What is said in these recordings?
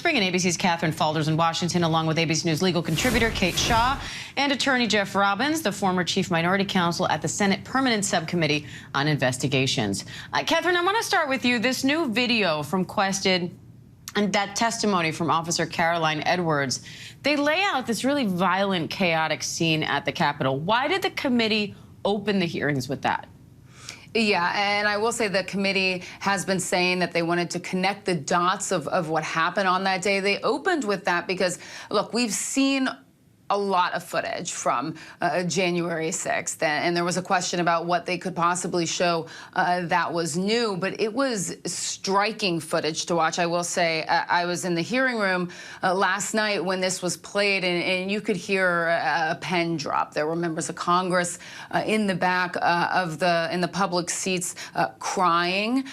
bring in ABC's Catherine Falders in Washington, along with ABC News legal contributor Kate Shaw and attorney Jeff Robbins, the former chief minority counsel at the Senate Permanent Subcommittee on Investigations. Catherine, I want to start with you. This new video from Quested and that testimony from Officer Caroline Edwards, they lay out this really violent, chaotic scene at the Capitol. Why did the committee open the hearings with that? Yeah, and I will say the committee has been saying that they wanted to connect the dots of what happened on that day. They opened with that because, look, we've seen a lot of footage from January 6th, and there was a question about what they could possibly show that was new, but it was striking footage to watch. I will say I was in the hearing room last night when this was played, and you could hear a pen drop. There were members of Congress in the back in the public seats crying.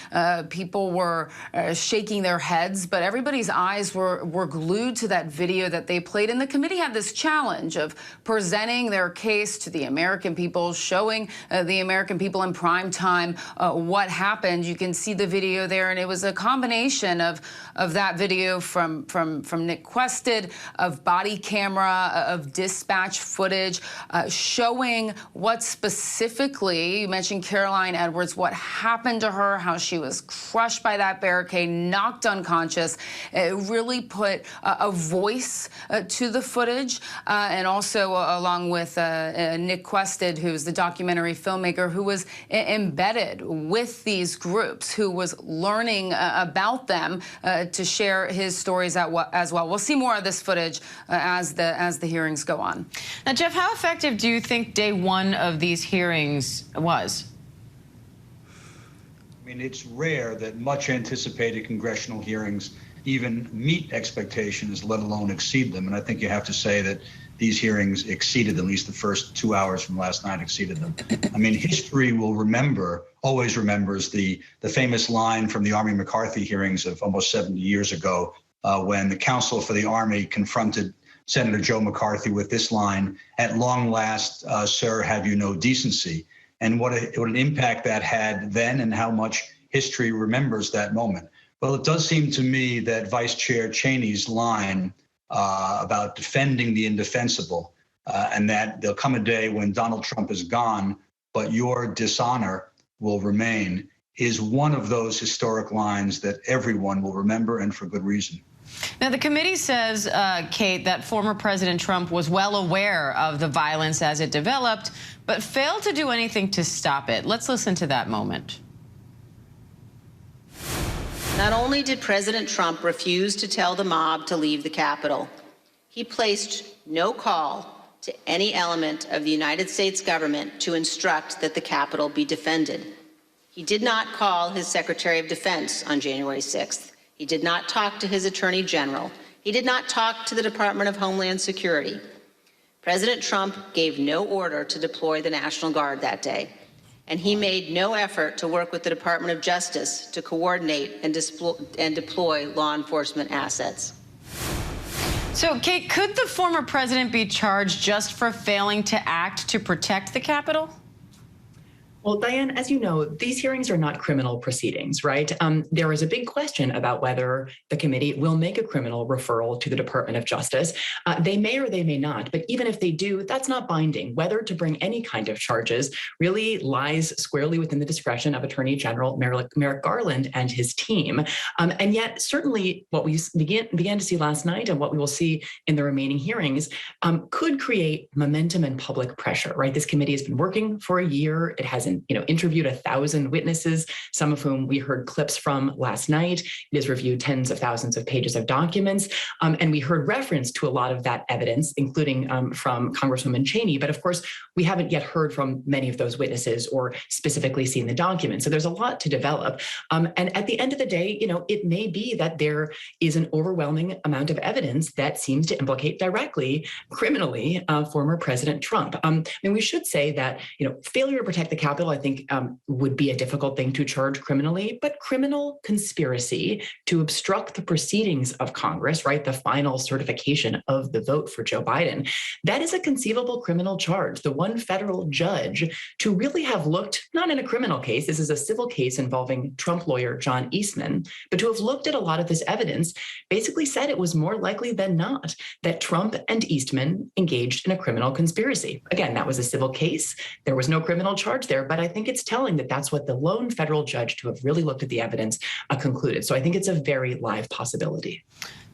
People were shaking their heads, but everybody's eyes were glued to that video that they played, and the committee had this challenge of presenting their case to the American people, showing the American people in prime time what happened. You can see the video there, and it was a combination of that video from Nick Quested, of body camera, of dispatch footage, showing what specifically, you mentioned Caroline Edwards, what happened to her, how she was crushed by that barricade, knocked unconscious. It really put a voice to the footage. And also along with Nick Quested, who's the documentary filmmaker who was embedded with these groups, who was learning about them to share his stories as well. We'll see more of this footage as the hearings go on. Now, Jeff, how effective do you think day one of these hearings was? I mean, it's rare that much anticipated congressional hearings even meet expectations, let alone exceed them. And I think you have to say that these hearings exceeded them. At least the first 2 hours from last night exceeded them. I mean, history will always remembers the famous line from the Army McCarthy hearings of almost 70 years ago, when the counsel for the Army confronted Senator Joe McCarthy with this line, "At long last, sir, have you no decency?" And what an impact that had then, and how much history remembers that moment. Well, it does seem to me that Vice Chair Cheney's line about defending the indefensible, and that there'll come a day when Donald Trump is gone, but your dishonor will remain, is one of those historic lines that everyone will remember, and for good reason. Now, the committee says, Kate, that former President Trump was well aware of the violence as it developed, but failed to do anything to stop it. Let's listen to that moment. Not only did President Trump refuse to tell the mob to leave the Capitol, he placed no call to any element of the United States government to instruct that the Capitol be defended. He did not call his Secretary of Defense on January 6th. He did not talk to his Attorney General. He did not talk to the Department of Homeland Security. President Trump gave no order to deploy the National Guard that day, and he made no effort to work with the Department of Justice to coordinate and deploy law enforcement assets. So, Kate, could the former president be charged just for failing to act to protect the Capitol? Well, Diane, as you know, these hearings are not criminal proceedings, right? There is a big question about whether the committee will make a criminal referral to the Department of Justice. They may or they may not, but even if they do, that's not binding. Whether to bring any kind of charges really lies squarely within the discretion of Attorney General Merrick Garland and his team. And yet, certainly what we began to see last night and what we will see in the remaining hearings could create momentum and public pressure, right? This committee has been working for a year. It has interviewed 1,000 witnesses, some of whom we heard clips from last night. It has reviewed tens of thousands of pages of documents. And we heard reference to a lot of that evidence, including from Congresswoman Cheney. But of course, we haven't yet heard from many of those witnesses or specifically seen the documents. So there's a lot to develop. And at the end of the day, it may be that there is an overwhelming amount of evidence that seems to implicate directly, criminally, former President Trump. And we should say that, failure to protect the Capitol Capitol, I think, would be a difficult thing to charge criminally, but criminal conspiracy to obstruct the proceedings of Congress, right, the final certification of the vote for Joe Biden, that is a conceivable criminal charge. The one federal judge to really have looked, not in a criminal case, this is a civil case involving Trump lawyer John Eastman, but to have looked at a lot of this evidence, basically said it was more likely than not that Trump and Eastman engaged in a criminal conspiracy. Again, that was a civil case. There was no criminal charge there, but I think it's telling that that's what the lone federal judge to have really looked at the evidence concluded. So I think it's a very live possibility.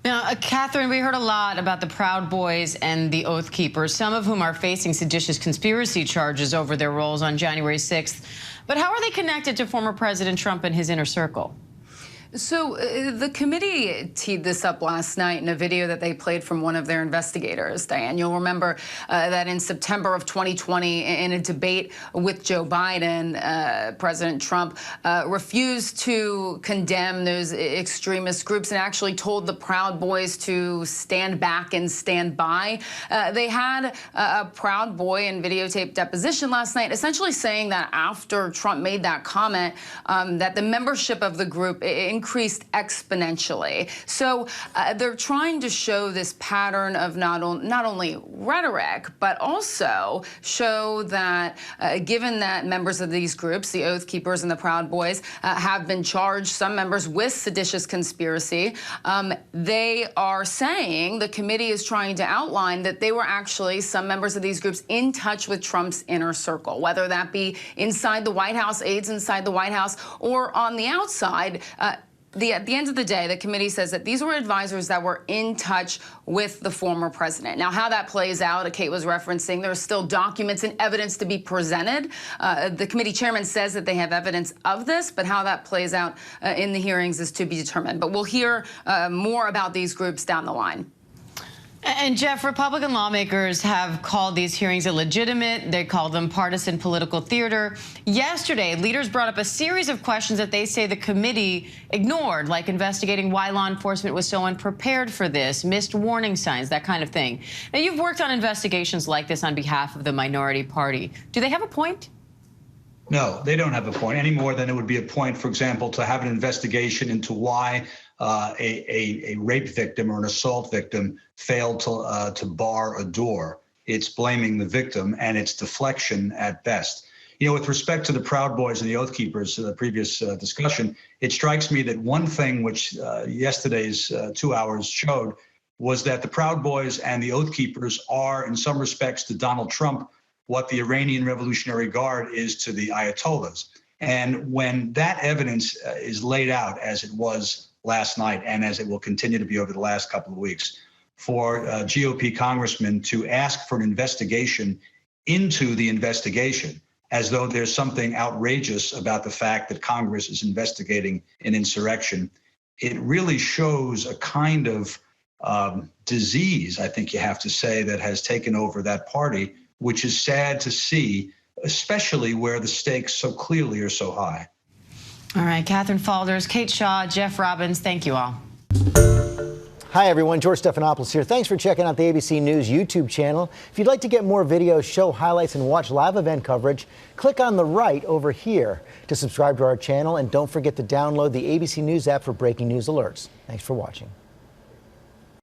Now, Catherine, we heard a lot about the Proud Boys and the Oath Keepers, some of whom are facing seditious conspiracy charges over their roles on January 6th. But how are they connected to former President Trump and his inner circle? So the committee teed this up last night in a video that they played from one of their investigators, Diane. You'll remember that in September of 2020, in a debate with Joe Biden, President Trump refused to condemn those extremist groups and actually told the Proud Boys to stand back and stand by. They had a Proud Boy in videotape deposition last night, essentially saying that after Trump made that comment, that the membership of the group increased exponentially. So they're trying to show this pattern of not only rhetoric, but also show that given that members of these groups, the Oath Keepers and the Proud Boys, have been charged, some members, with seditious conspiracy, they are saying, the committee is trying to outline that they were actually, some members of these groups, in touch with Trump's inner circle, whether that be inside the White House, aides inside the White House, or on the outside. At the end of the day, the committee says that these were advisors that were in touch with the former president. Now, how that plays out, Kate was referencing, there are still documents and evidence to be presented. The committee chairman says that they have evidence of this, but how that plays out in the hearings is to be determined. But we'll hear more about these groups down the line. And Jeff, Republican lawmakers have called these hearings illegitimate. They call them partisan political theater. Yesterday, leaders brought up a series of questions that they say the committee ignored, like investigating why law enforcement was so unprepared for this, missed warning signs, that kind of thing. Now, you've worked on investigations like this on behalf of the minority party. Do they have a point? No, they don't have a point any more than it would be a point, for example, to have an investigation into why a rape victim or an assault victim failed to bar a door. It's blaming the victim, and it's deflection at best. You know, with respect to the Proud Boys and the Oath Keepers, the previous discussion, it strikes me that one thing which yesterday's 2 hours showed was that the Proud Boys and the Oath Keepers are, in some respects, to Donald Trump what the Iranian Revolutionary Guard is to the Ayatollahs. And when that evidence is laid out, as it was last night and as it will continue to be over the last couple of weeks, for GOP congressmen to ask for an investigation into the investigation, as though there's something outrageous about the fact that Congress is investigating an insurrection, it really shows a kind of disease, I think you have to say, that has taken over that party, which is sad to see, especially where the stakes so clearly are so high. All right, Catherine Falders, Kate Shaw, Jeff Robbins, thank you all. Hi, everyone. George Stephanopoulos here. Thanks for checking out the ABC News YouTube channel. If you'd like to get more videos, show highlights, and watch live event coverage, click on the right over here to subscribe to our channel. And don't forget to download the ABC News app for breaking news alerts. Thanks for watching.